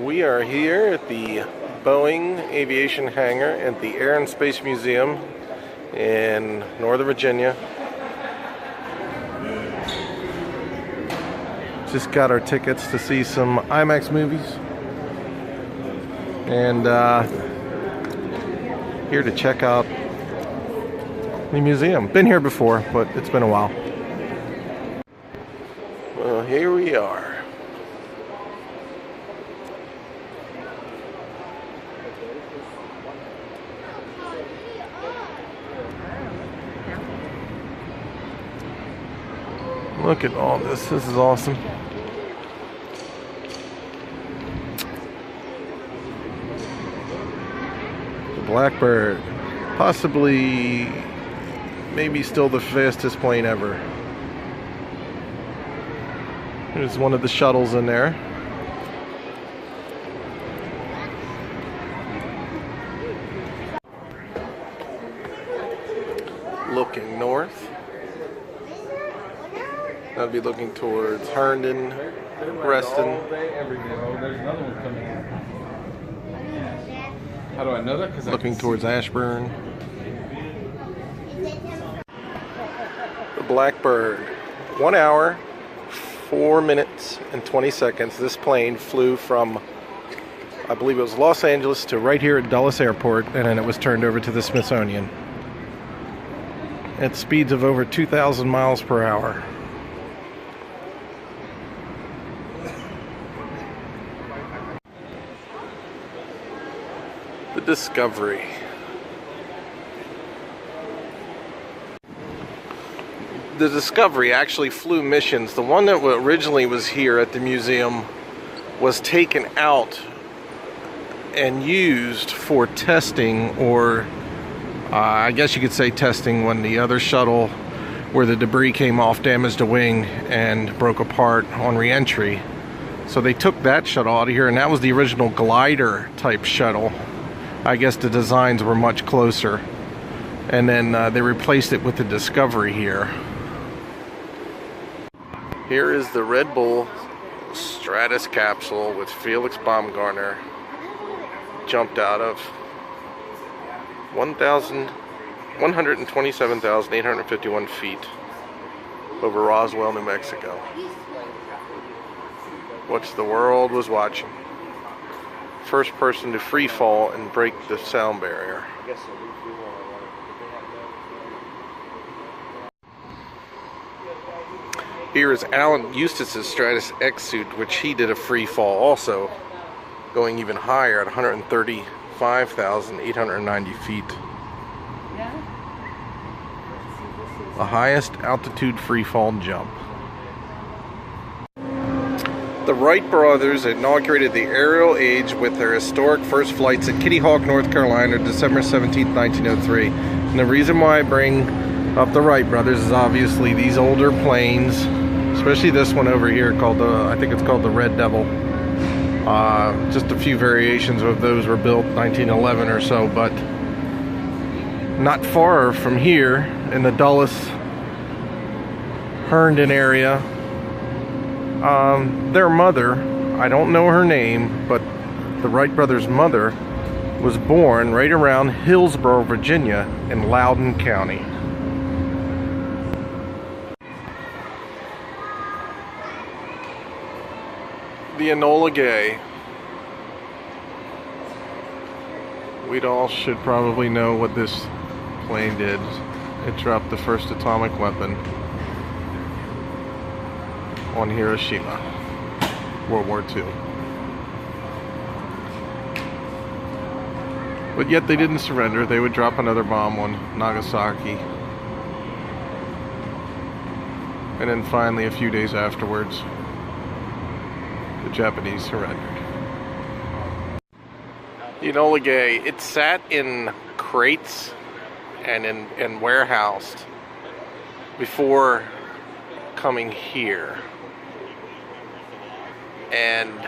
We are here at the Boeing Aviation Hangar at the Air and Space Museum in Northern Virginia. Just got our tickets to see some IMAX movies. And here to check out the museum. Been here before, but it's been a while. Well, here we are. Look at all this. This is awesome. The Blackbird. Possibly, maybe still the fastest plane ever. There's one of the shuttles in there. Looking north. I'd be looking towards Herndon, Reston. There's another one coming in. How do I know that? Looking towards Ashburn. The Blackbird. 1 hour, 4 minutes, and 20 seconds. This plane flew from, I believe it was Los Angeles to right here at Dulles Airport, and then it was turned over to the Smithsonian. At speeds of over 2,000 miles per hour. The Discovery. The Discovery actually flew missions. The one that originally was here at the museum was taken out and used for testing, or I guess you could say testing, when the other shuttle where the debris came off damaged a wing and broke apart on re-entry. So they took that shuttle out of here, and that was the original glider type shuttle. I guess the designs were much closer, and then they replaced it with the Discovery here. Here is the Red Bull Stratus capsule with Felix Baumgartner jumped out of 127,851 feet over Roswell, New Mexico, which the world was watching. First person to free fall and break the sound barrier. Here is Alan Eustace's Stratus X suit, which he did a free fall also, going even higher at 135,890 feet. The highest altitude free fall jump. The Wright brothers inaugurated the aerial age with their historic first flights at Kitty Hawk, North Carolina, December 17, 1903. And the reason why I bring up the Wright brothers is obviously these older planes, especially this one over here called I think it's called the Red Devil. Just a few variations of those were built 1911 or so, but not far from here in the Dulles, Herndon area, their mother, I don't know her name, but the Wright brothers' mother was born right around Hillsborough, Virginia in Loudoun County. The Enola Gay. We'd all should probably know what this plane did. It dropped the first atomic weapon on Hiroshima, World War II. But yet they didn't surrender. They would drop another bomb on Nagasaki. And then finally, a few days afterwards, the Japanese surrendered. The Enola Gay, it sat in crates and warehoused before coming here. And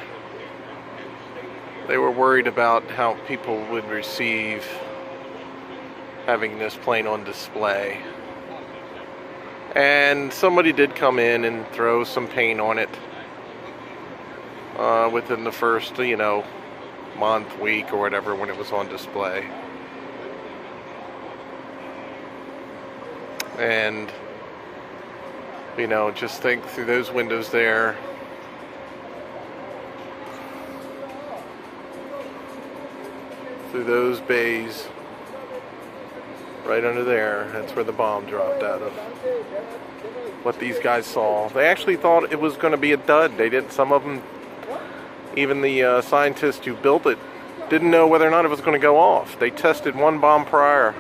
they were worried about how people would receive having this plane on display. And somebody did come in and throw some paint on it. within the first, month, week, or whatever when it was on display. And, just think through those windows there. Through those bays. Right under there, that's where the bomb dropped out of. What these guys saw. They actually thought it was going to be a dud. They didn't, some of them, even the scientists who built it, didn't know whether or not it was going to go off. They tested one bomb prior.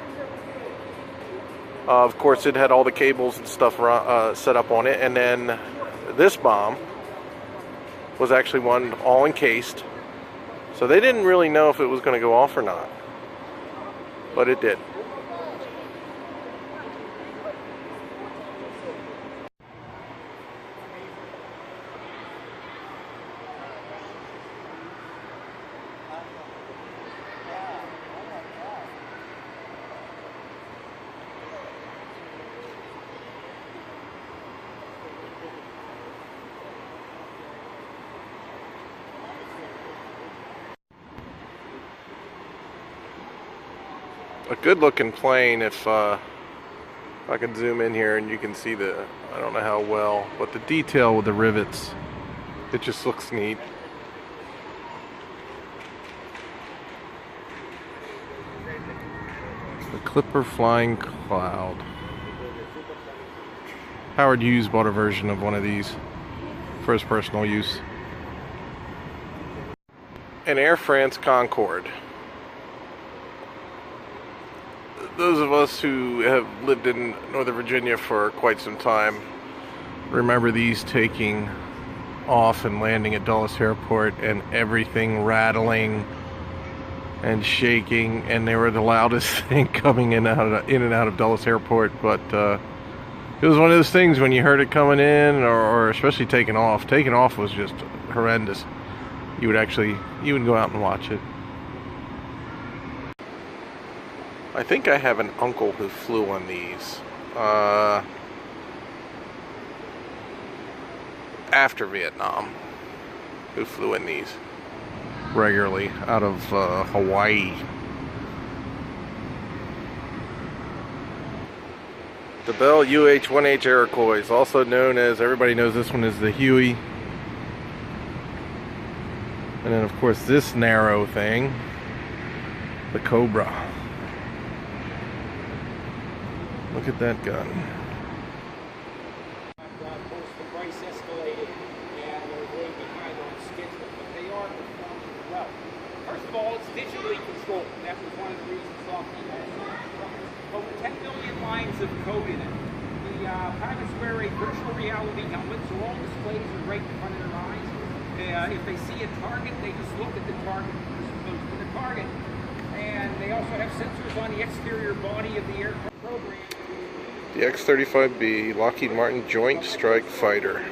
Of course, it had all the cables and stuff set up on it. And then this bomb was actually one all encased. So they didn't really know if it was going to go off or not. But it did. A good looking plane. If I can zoom in here and you can see I don't know how well, but the detail with the rivets, it just looks neat. The Clipper Flying Cloud. Howard Hughes bought a version of one of these for his personal use. An Air France Concorde. Those of us who have lived in Northern Virginia for quite some time remember these taking off and landing at Dulles Airport and everything rattling and shaking, and they were the loudest thing coming in and out of Dulles Airport. But it was one of those things when you heard it coming in, or especially taking off. Taking off was just horrendous. You would go out and watch it. I think I have an uncle who flew on these after Vietnam, who flew in these regularly out of Hawaii. The Bell UH-1H Iroquois, also known as, everybody knows this one is the Huey. And then of course this narrow thing, the Cobra. Look at that gun. The price escalated and they're way behind on schedule, but they are performing well. First of all, it's digitally controlled. That was one of the reasons Lockheed has over 10 million lines of code in it. The pilots wear a virtual reality helmet, so all displays are right in front of their eyes. If they see a target, they just look at the target as opposed to the target. And they also have sensors on the exterior body of the aircraft program. The X-35B Lockheed Martin Joint Strike Fighter.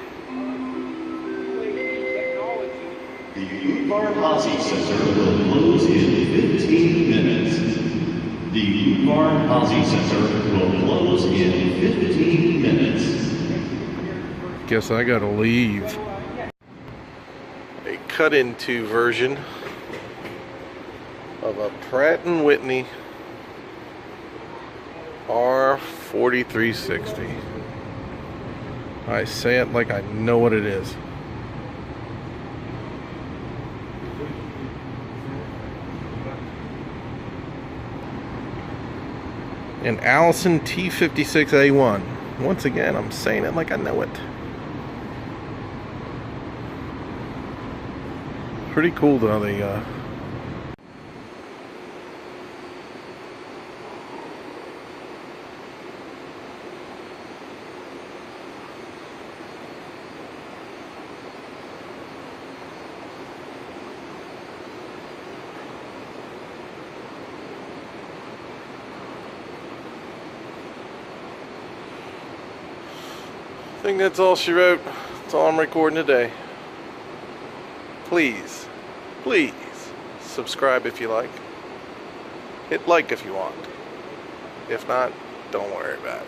The Udvar-Hazy sensor will close in 15 minutes. The Udvar-Hazy sensor will close in 15 minutes. Guess I gotta leave. A cut-into version of a Pratt & Whitney R4360. I say it like I know what it is. An Allison T56A1. Once again, I'm saying it like I know it. Pretty cool though, I think that's all she wrote. That's all I'm recording today. Please subscribe if you like. Hit like if you want. If not, don't worry about it.